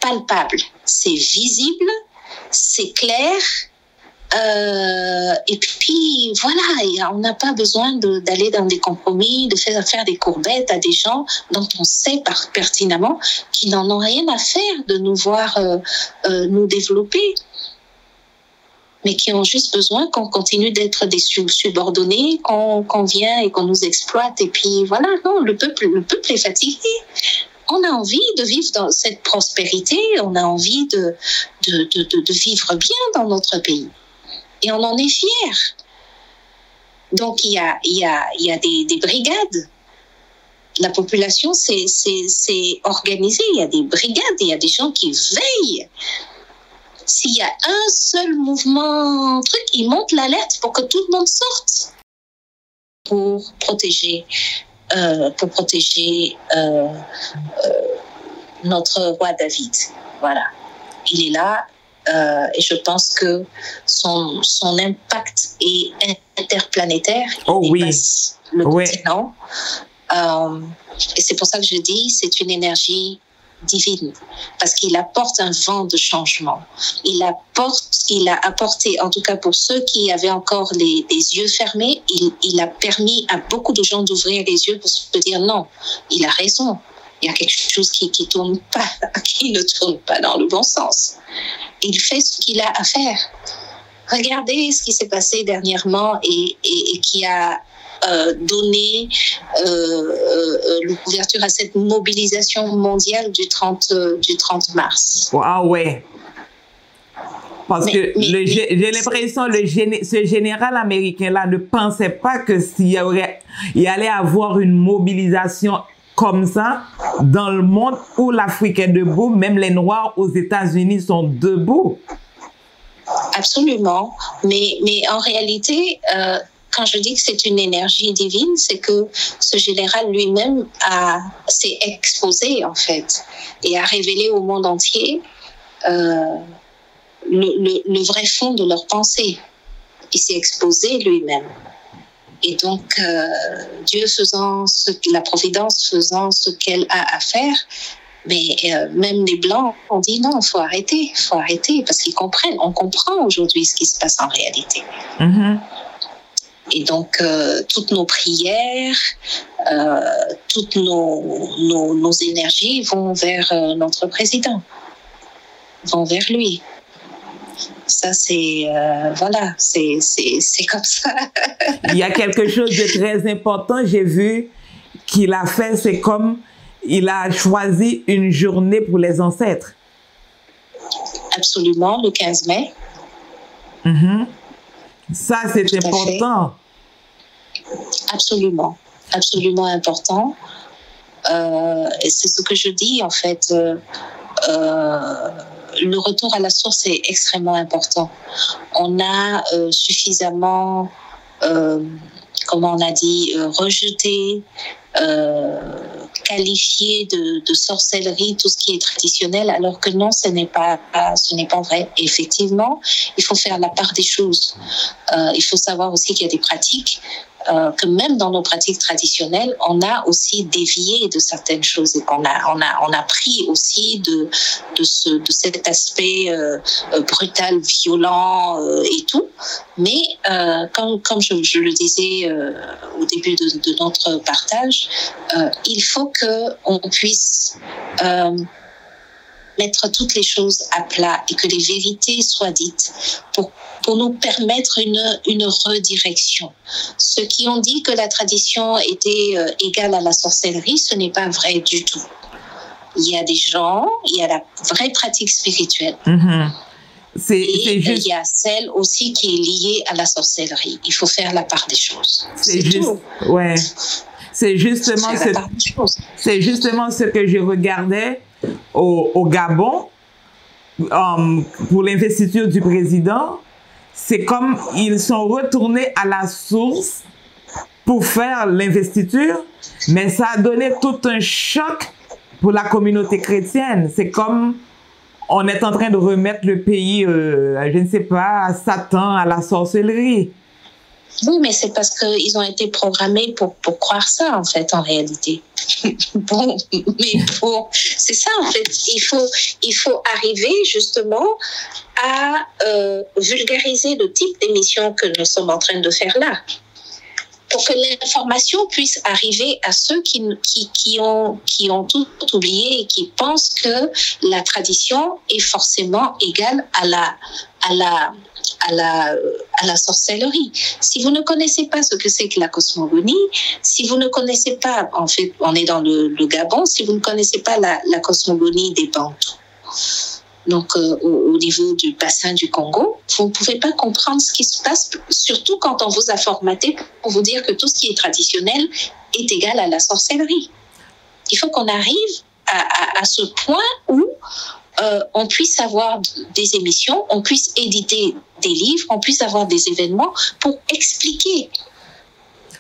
palpables, c'est visible, c'est clair. Et puis voilà, on n'a pas besoin d'aller dans des compromis, de faire des courbettes à des gens dont on sait pertinemment qu'ils n'en ont rien à faire de nous voir nous développer, mais qui ont juste besoin qu'on continue d'être des subordonnés, qu'on vient et qu'on nous exploite. Et puis voilà, non, le peuple est fatigué. On a envie de vivre dans cette prospérité, on a envie de vivre bien dans notre pays. Et on en est fiers. Donc, il y a des brigades. La population s'est organisée. Il y a des brigades, il y a des gens qui veillent. S'il y a un seul mouvement, ils montent l'alerte pour que tout le monde sorte. Pour protéger notre roi David. Voilà. Il est là. Et je pense que son impact est interplanétaire. Oh oui. Le continent. Et c'est pour ça que je dis c'est une énergie divine, parce qu'il apporte un vent de changement. Il a apporté, en tout cas pour ceux qui avaient encore les yeux fermés, il a permis à beaucoup de gens d'ouvrir les yeux pour se dire non, il a raison. Il y a quelque chose qui ne tourne pas dans le bon sens. Il fait ce qu'il a à faire. Regardez ce qui s'est passé dernièrement et qui a donné l'ouverture à cette mobilisation mondiale du 30 mars. Ah ouais. Parce que j'ai l'impression ce général américain-là ne pensait pas que il allait avoir une mobilisation comme ça dans le monde où l'Afrique est debout, même les Noirs aux États-Unis sont debout. Absolument. Mais en réalité, quand je dis que c'est une énergie divine, c'est que ce général lui-même s'est exposé, en fait, et a révélé au monde entier le vrai fond de leur pensée. Il s'est exposé lui-même. Et donc, la Providence faisant ce qu'elle a à faire, mais même les Blancs ont dit non, il faut arrêter, parce qu'ils comprennent. On comprend aujourd'hui ce qui se passe en réalité. Et donc, toutes nos prières, toutes nos énergies vont vers notre président, vont vers lui. Ça, c'est comme ça. Il y a quelque chose de très important, j'ai vu qu'il a fait, c'est comme il a choisi une journée pour les ancêtres. Absolument, le 15 mai. Ça, c'est important. Absolument, absolument important. Et c'est ce que je dis, en fait. Le retour à la source est extrêmement important. On a suffisamment, comment on a dit, rejeté, qualifié de sorcellerie tout ce qui est traditionnel, alors que non, ce n'est pas vrai. Et effectivement, il faut faire la part des choses. Il faut savoir aussi qu'il y a des pratiques que même dans nos pratiques traditionnelles, on a aussi dévié de certaines choses et qu'on a pris aussi de cet aspect brutal, violent et tout. Mais comme je le disais au début de notre partage, il faut qu'on puisse mettre toutes les choses à plat et que les vérités soient dites pour nous permettre une redirection. Ceux qui ont dit que la tradition était égale à la sorcellerie, ce n'est pas vrai du tout. Il y a des gens, il y a la vraie pratique spirituelle. Mm-hmm. Et juste... il y a celle aussi qui est liée à la sorcellerie. Il faut faire la part des choses. C'est juste, tout. Ouais. C'est justement ce que je regardais au Gabon pour l'investiture du président. C'est comme ils sont retournés à la source pour faire l'investiture, mais ça a donné tout un choc pour la communauté chrétienne. C'est comme on est en train de remettre le pays, je ne sais pas, à Satan, à la sorcellerie. Oui, mais c'est parce qu'ils ont été programmés pour croire ça, en fait, en réalité. Bon, mais c'est ça, en fait. Il faut arriver, justement, à vulgariser le type d'émission que nous sommes en train de faire là, pour que l'information puisse arriver à ceux qui ont tout oublié et qui pensent que la tradition est forcément égale à la sorcellerie. Si vous ne connaissez pas ce que c'est que la cosmogonie, si vous ne connaissez pas, en fait, on est dans le Gabon, si vous ne connaissez pas la cosmogonie des Bantous, donc au niveau du bassin du Congo, vous ne pouvez pas comprendre ce qui se passe, surtout quand on vous a formaté pour vous dire que tout ce qui est traditionnel est égal à la sorcellerie. Il faut qu'on arrive à ce point où on puisse avoir des émissions, on puisse éditer des livres, on puisse avoir des événements pour expliquer.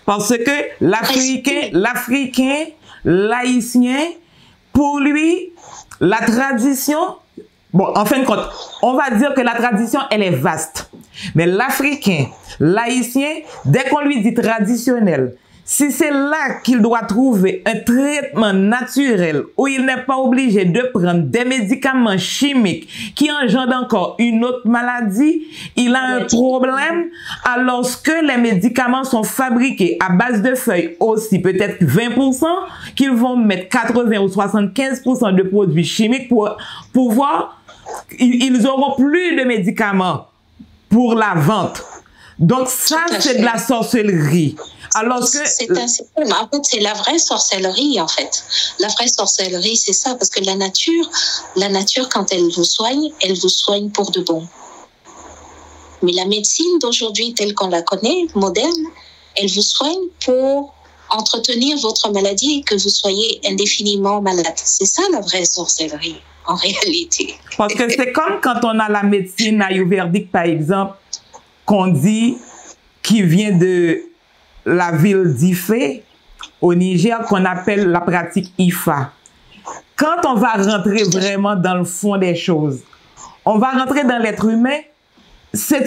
Parce que l'Africain, l'Haïtien, pour lui, la tradition, bon, en fin de compte, on va dire que la tradition, elle est vaste. Mais l'Africain, l'Haïtien, dès qu'on lui dit traditionnel, si c'est là qu'il doit trouver un traitement naturel où il n'est pas obligé de prendre des médicaments chimiques qui engendrent encore une autre maladie, il a un problème. Alors que les médicaments sont fabriqués à base de feuilles aussi, peut-être 20%, qu'ils vont mettre 80 ou 75% de produits chimiques pour pouvoir, ils auront plus de médicaments pour la vente. Donc ça, c'est de la sorcellerie. Alors que... En fait, c'est la vraie sorcellerie, en fait. La vraie sorcellerie, c'est ça, parce que la nature, quand elle vous soigne pour de bon. Mais la médecine d'aujourd'hui, telle qu'on la connaît, moderne, elle vous soigne pour entretenir votre maladie et que vous soyez indéfiniment malade. C'est ça, la vraie sorcellerie, en réalité. Parce que c'est comme quand on a la médecine ayurvédique, par exemple, qu'on dit, qui vient de la ville d'Ifé, au Niger, qu'on appelle la pratique IFA. Quand on va rentrer vraiment dans le fond des choses, on va rentrer dans l'être humain, c'est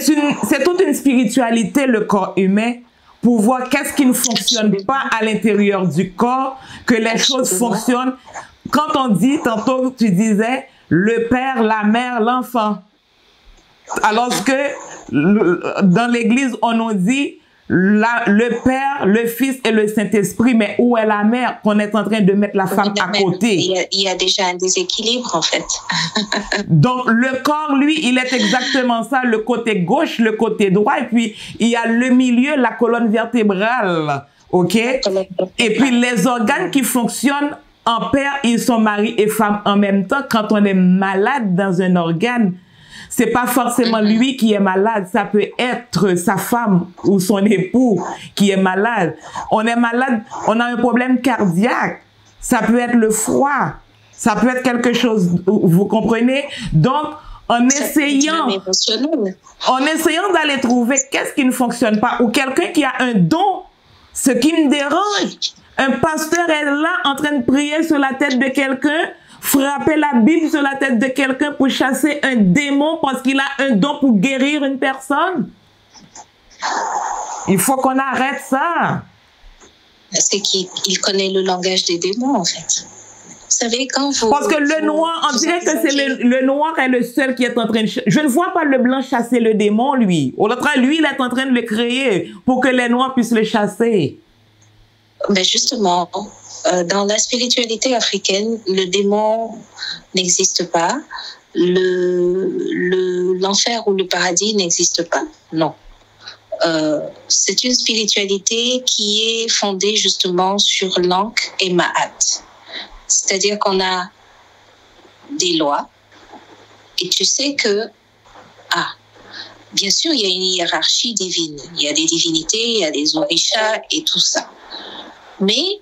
toute une spiritualité, le corps humain, pour voir qu'est-ce qui ne fonctionne pas à l'intérieur du corps, que les choses fonctionnent. Quand on dit, tantôt tu disais, le père, la mère, l'enfant. Alors que dans l'église, on nous dit le Père, le Fils et le Saint-Esprit, mais où est la mère qu'on est en train de mettre la femme à côté? Il y a déjà un déséquilibre, en fait. Donc, le corps, lui, il est exactement ça, le côté gauche, le côté droit, et puis il y a le milieu, la colonne vertébrale, ok? Et puis les organes qui fonctionnent en paire, ils sont mari et femme en même temps. Quand on est malade dans un organe, c'est pas forcément lui qui est malade, ça peut être sa femme ou son époux qui est malade. On est malade, on a un problème cardiaque, ça peut être le foie, ça peut être quelque chose, vous comprenez? Donc, en essayant d'aller trouver qu'est-ce qui ne fonctionne pas, ou quelqu'un qui a un don, ce qui me dérange, un pasteur est là en train de prier sur la tête de quelqu'un, frapper la Bible sur la tête de quelqu'un pour chasser un démon parce qu'il a un don pour guérir une personne. Il faut qu'on arrête ça. C'est qu'il connaît le langage des démons, en fait. Vous savez, quand vous... Parce que le noir, on dirait que c'est le noir est le seul qui est en train de... Je ne vois pas le blanc chasser le démon, lui. Au contraire, lui, il est en train de le créer pour que les noirs puissent le chasser. Ben justement, dans la spiritualité africaine, le démon n'existe pas. L'enfer ou le paradis n'existe pas. Non. C'est une spiritualité qui est fondée justement sur l'Ankh et Ma'at. C'est-à-dire qu'on a des lois et tu sais que, bien sûr, il y a une hiérarchie divine. Il y a des divinités, il y a des orishas et tout ça. Mais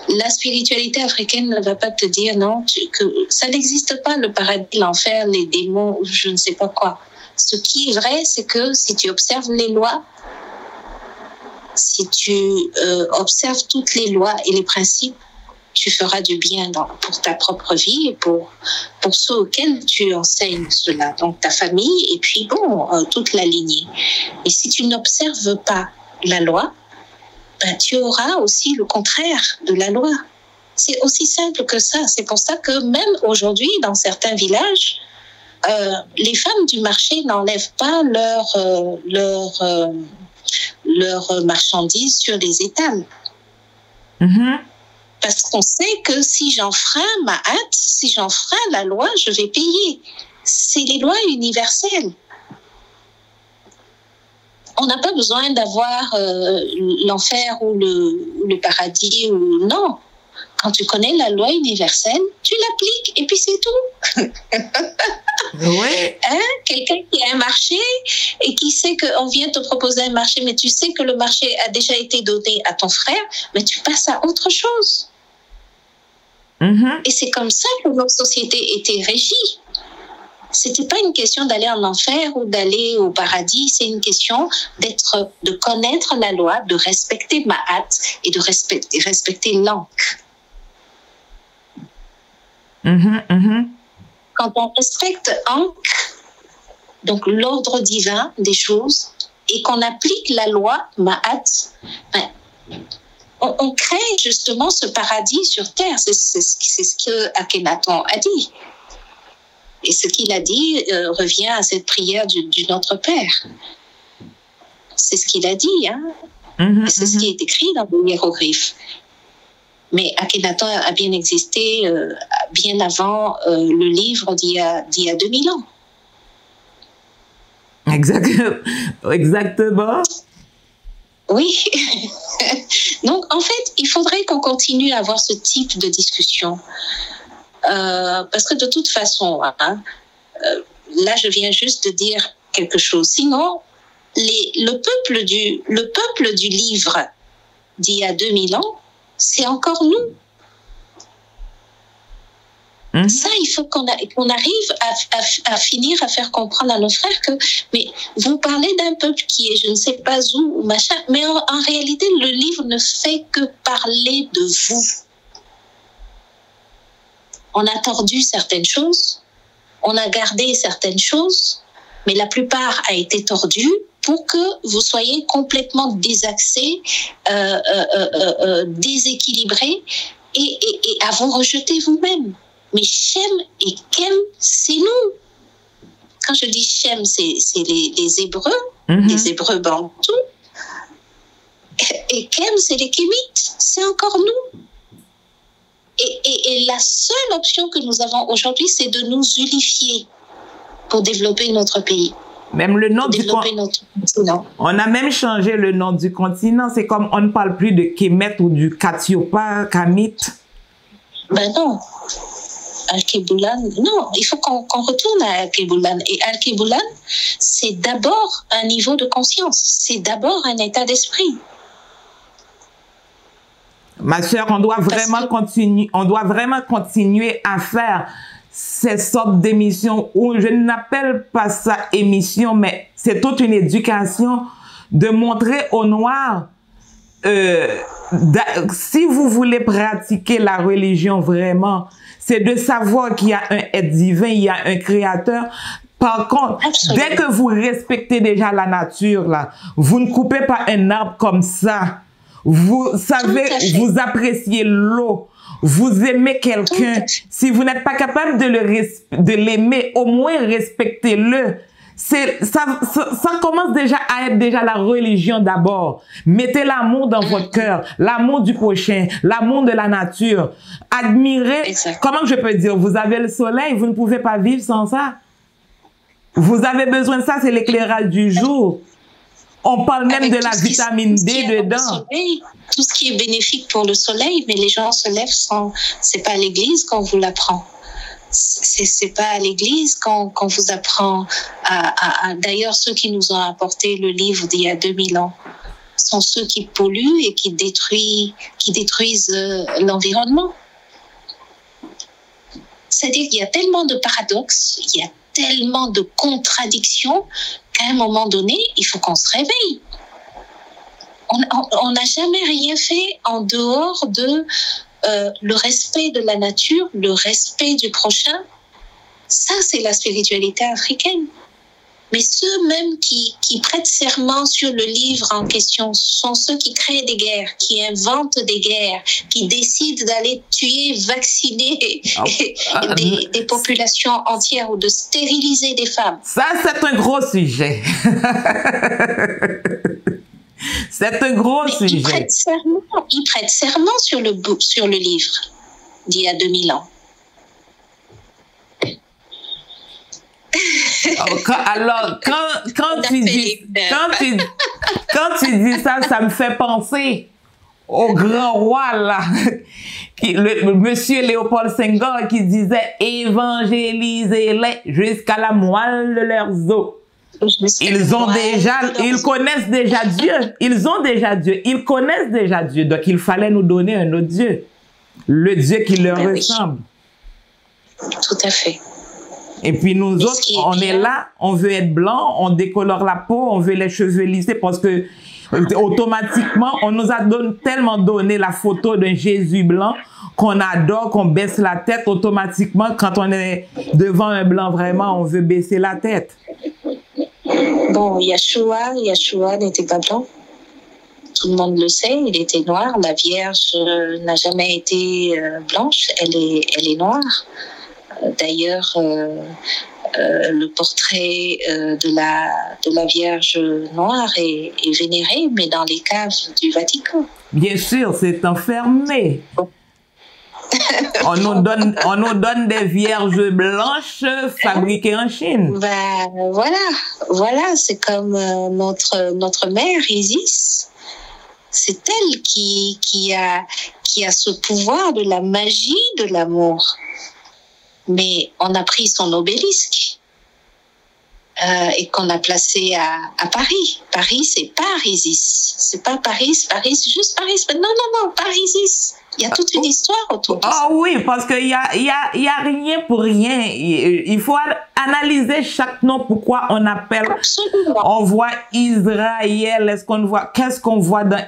la spiritualité africaine ne va pas te dire non, que ça n'existe pas, le paradis, l'enfer, les démons, je ne sais pas quoi. Ce qui est vrai, c'est que si tu observes les lois, si tu observes toutes les lois et les principes, tu feras du bien pour ta propre vie et pour ceux auxquels tu enseignes cela. Donc ta famille et puis toute la lignée. Et si tu n'observes pas la loi, ben, tu auras aussi le contraire de la loi. C'est aussi simple que ça. C'est pour ça que même aujourd'hui, dans certains villages, les femmes du marché n'enlèvent pas leurs marchandises sur les étals. Mm-hmm. Parce qu'on sait que si j'enfreins ma hâte, si j'enfreins la loi, je vais payer. C'est les lois universelles. On n'a pas besoin d'avoir l'enfer ou le paradis. Non. Quand tu connais la loi universelle, tu l'appliques et puis c'est tout. Oui. Quelqu'un qui a un marché et qui sait qu'on vient te proposer un marché, mais tu sais que le marché a déjà été donné à ton frère, mais tu passes à autre chose. Mm-hmm. Et c'est comme ça que notre société était régie. C'était pas une question d'aller en enfer ou d'aller au paradis, c'est une question de connaître la loi, de respecter Ma'at et de respecter l'Ankh. Mm-hmm, mm-hmm. Quand on respecte Ankh, donc l'ordre divin des choses, et qu'on applique la loi Ma'at, on crée justement ce paradis sur terre. C'est ce que Akhenaton a dit. Et ce qu'il a dit revient à cette prière du Notre Père. C'est ce qu'il a dit, hein? Mm-hmm, et c'est ce qui est écrit dans les hiéroglyphes. Mais Akhenaton a bien existé bien avant le livre d'il y a 2000 ans. Exactement. Oui. Donc, en fait, il faudrait qu'on continue à avoir ce type de discussion. Parce que de toute façon, là, je viens juste de dire quelque chose. Sinon, le peuple du livre d'il y a 2000 ans, c'est encore nous. Mm-hmm. Ça, il faut qu'on arrive à finir à faire comprendre à nos frères que, mais vous parlez d'un peuple qui est je ne sais pas où, machin, mais en réalité, le livre ne fait que parler de vous. On a tordu certaines choses, on a gardé certaines choses, mais la plupart a été tordue pour que vous soyez complètement désaxés, déséquilibrés et à vous rejeter vous-même. Mais Shem et Kem, c'est nous. Quand je dis Shem, c'est les Hébreux, mm-hmm. les Hébreux bantous. Et Kem, c'est les Kémites, c'est encore nous. Et la seule option que nous avons aujourd'hui, c'est de nous unifier pour développer notre pays. Même le nom du continent. On a même changé le nom du continent. C'est comme on ne parle plus de Kemet ou du Katiopa, Kamit. Ben non. Al-Keboulan, non, il faut qu'on retourne à Al-Keboulan. Et Al-Keboulan, c'est d'abord un niveau de conscience. C'est d'abord un état d'esprit. Ma sœur, on doit vraiment continuer à faire ces sortes d'émissions où je n'appelle pas ça émission, mais c'est toute une éducation de montrer aux Noirs si vous voulez pratiquer la religion vraiment, c'est de savoir qu'il y a un être divin, il y a un créateur. Par contre, Absolument. dès que vous respectez déjà la nature, là, vous ne coupez pas un arbre comme ça. Vous savez, vous appréciez l'eau. Vous aimez quelqu'un. Si vous n'êtes pas capable de l'aimer, au moins respectez-le. Ça commence déjà à être déjà la religion d'abord. Mettez l'amour dans votre cœur, l'amour du prochain, l'amour de la nature. Admirez, comment je peux dire, vous avez le soleil, vous ne pouvez pas vivre sans ça. Vous avez besoin de ça, c'est l'éclairage du jour. On parle même de la vitamine D dedans. Tout ce qui est bénéfique pour le soleil, mais les gens se lèvent sans... C'est pas à l'église qu'on vous l'apprend. C'est pas à l'église qu'on vous apprend D'ailleurs, ceux qui nous ont apporté le livre d'il y a 2000 ans sont ceux qui polluent et qui détruisent l'environnement. C'est-à-dire qu'il y a tellement de paradoxes, il y a tellement de contradictions qu'à un moment donné, il faut qu'on se réveille. On n'a jamais rien fait en dehors de le respect de la nature, le respect du prochain. Ça, c'est la spiritualité africaine. Mais ceux même qui prêtent serment sur le livre en question sont ceux qui créent des guerres, qui inventent des guerres, qui décident d'aller tuer, vacciner des populations entières ou de stériliser des femmes. Ça, c'est un gros sujet. C'est un gros sujet. Ils prêtent serment sur le livre d'il y a 2000 ans. Alors, quand tu dis ça, ça me fait penser au grand roi, là, le monsieur Léopold Senghor qui disait « Évangélisez-les jusqu'à la moelle de leurs os ». Ils connaissent déjà Dieu. Ils ont déjà Dieu. Ils connaissent déjà Dieu. Donc, il fallait nous donner un autre Dieu. Le Dieu qui leur ressemble. Tout à fait. Et puis nous autres, on est là, on veut être blanc, on décolore la peau, on veut les cheveux lissés parce que automatiquement, on nous a tellement donné la photo d'un Jésus blanc qu'on adore, qu'on baisse la tête. Automatiquement, quand on est devant un blanc, vraiment, on veut baisser la tête. Bon, Yeshua n'était pas blanc. Tout le monde le sait, il était noir. La Vierge n'a jamais été blanche, elle est noire. D'ailleurs, le portrait de la Vierge noire est vénéré, mais dans les caves du Vatican. Bien sûr, c'est enfermé. On nous donne des vierges blanches fabriquées en Chine. Ben, voilà, c'est comme notre mère Isis. C'est elle qui a ce pouvoir de la magie de l'amour. Mais on a pris son obélisque et qu'on a placé à Paris. Paris, c'est pas Isis. C'est pas Paris, c'est juste Paris. Non, Paris-Isis. Il y a toute une histoire autour de ça. Ah oui, parce qu'il y a rien pour rien. Il faut analyser chaque nom. Pourquoi on appelle... Absolument. On voit Israël. Qu'est-ce qu'on voit dans...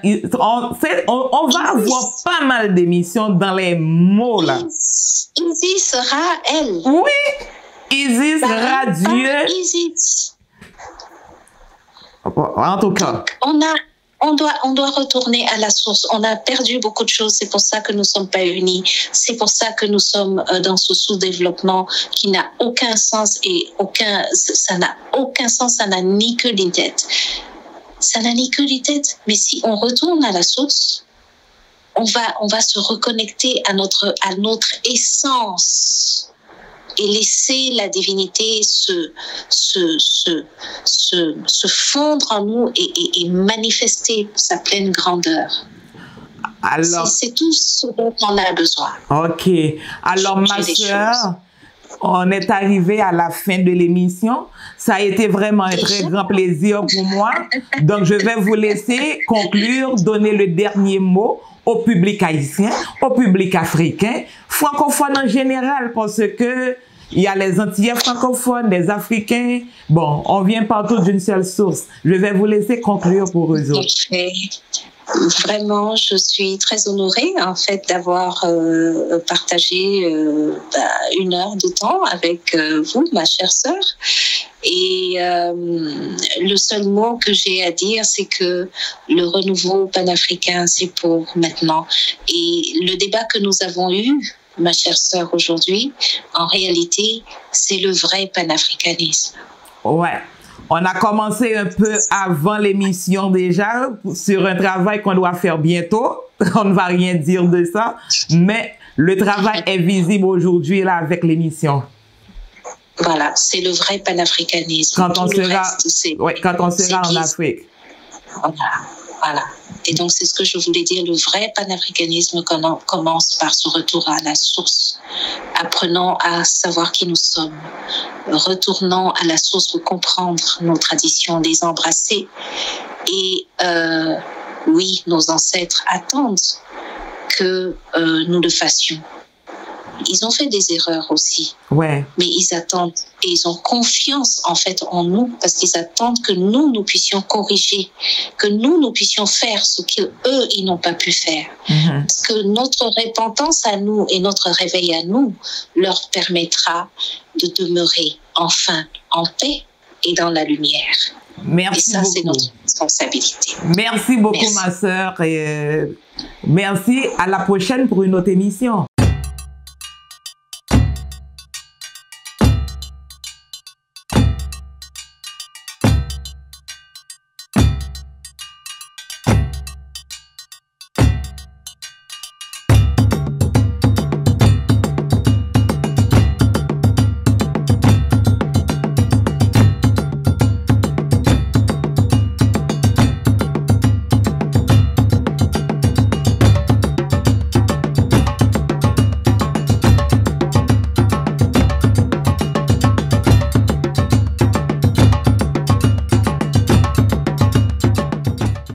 On va avoir pas mal d'émissions dans les mots, là. Isis sera elle. Oui, Isis sera Dieu. Isis. En tout cas. On doit retourner à la source. On a perdu beaucoup de choses. C'est pour ça que nous ne sommes pas unis. C'est pour ça que nous sommes dans ce sous-développement qui n'a aucun sens ça n'a aucun sens. Ça n'a ni queue ni tête. Ça n'a ni queue ni tête. Mais si on retourne à la source, on va se reconnecter à notre essence et laisser la divinité se fondre en nous et manifester sa pleine grandeur. Alors, c'est tout ce dont on a besoin. Ok. Alors, ma sœur, on est arrivé à la fin de l'émission. Ça a été vraiment un très grand plaisir pour moi. Donc, je vais vous laisser conclure, donner le dernier mot au public haïtien, au public africain, francophone en général, parce que il y a les Antillais francophones, les Africains. Bon, on vient partout d'une seule source. Je vais vous laisser conclure pour eux autres. Vraiment, je suis très honorée en fait d'avoir partagé une heure de temps avec vous, ma chère sœur. Et le seul mot que j'ai à dire, c'est que le renouveau panafricain, c'est pour maintenant. Et le débat que nous avons eu, ma chère sœur, aujourd'hui, en réalité, c'est le vrai panafricanisme. Ouais. On a commencé un peu avant l'émission déjà sur un travail qu'on doit faire bientôt. On ne va rien dire de ça, mais le travail est visible aujourd'hui là avec l'émission. Voilà, c'est le vrai panafricanisme. Quand on sera, quand on sera en Afrique. Voilà. Et donc, c'est ce que je voulais dire. Le vrai panafricanisme commence par ce retour à la source. Apprenons à savoir qui nous sommes. Retournons à la source pour comprendre nos traditions, les embrasser. Et oui, nos ancêtres attendent que nous le fassions. Ils ont fait des erreurs aussi. Ouais. Mais ils attendent et ils ont confiance en fait en nous parce qu'ils attendent que nous puissions corriger, que nous puissions faire ce qu'eux, ils n'ont pas pu faire. Parce que notre repentance à nous et notre réveil à nous leur permettra de demeurer enfin en paix et dans la lumière. Merci et ça, beaucoup. C'est notre responsabilité. Merci beaucoup, ma sœur. Et merci. À la prochaine pour une autre émission.